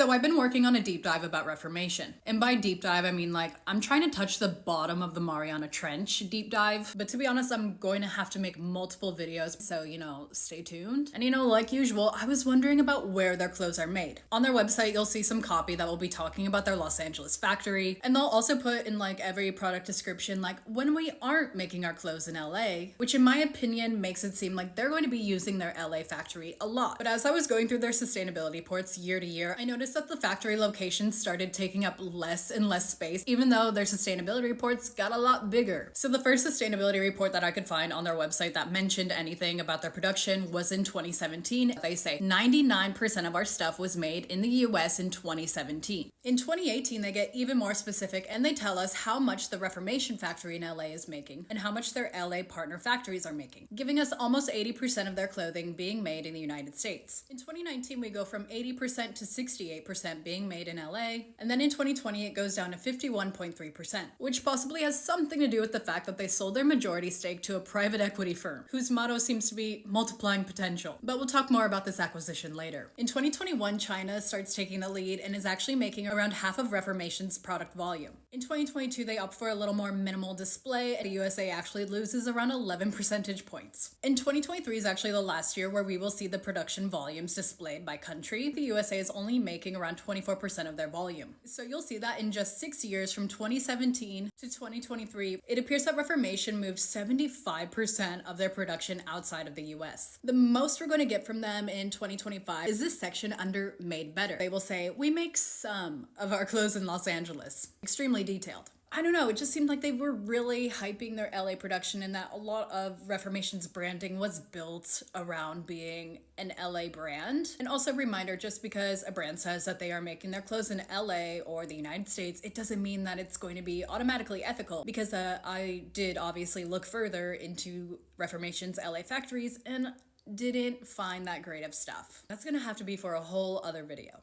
So I've been working on a deep dive about Reformation. And by deep dive, I mean like I'm trying to touch the bottom of the Mariana Trench deep dive. But to be honest, I'm going to have to make multiple videos. So, stay tuned. And like usual, I was wondering about where their clothes are made. On their website, you'll see some copy that will be talking about their Los Angeles factory. And they'll also put in like every product description, like when we aren't making our clothes in LA, which in my opinion makes it seem like they're going to be using their LA factory a lot. But as I was going through their sustainability reports year to year, I noticed that the factory locations started taking up less and less space, even though their sustainability reports got a lot bigger. So the first sustainability report that I could find on their website that mentioned anything about their production was in 2017. They say 99% of our stuff was made in the US in 2017. In 2018, they get even more specific and they tell us how much the Reformation factory in LA is making and how much their LA partner factories are making, giving us almost 80% of their clothing being made in the United States. In 2019, we go from 80% to 68% being made in LA, and then in 2020 it goes down to 51.3%, which possibly has something to do with the fact that they sold their majority stake to a private equity firm, whose motto seems to be multiplying potential. But we'll talk more about this acquisition later. In 2021, China starts taking the lead and is actually making around half of Reformation's product volume. In 2022, they opt for a little more minimal display. The USA actually loses around 11 percentage points. In 2023 is actually the last year where we will see the production volumes displayed by country. The USA is only making around 24% of their volume. So you'll see that in just 6 years from 2017 to 2023, it appears that Reformation moved 75% of their production outside of the US. The most we're going to get from them in 2025 is this section under Made Better. They will say, we make some of our clothes in Los Angeles. Extremely detailed. I don't know, it just seemed like they were really hyping their LA production and that a lot of Reformation's branding was built around being an LA brand. And also a reminder, just because a brand says that they are making their clothes in LA or the United States, it doesn't mean that it's going to be automatically ethical, because I did obviously look further into Reformation's LA factories and didn't find that great of stuff. That's gonna have to be for a whole other video.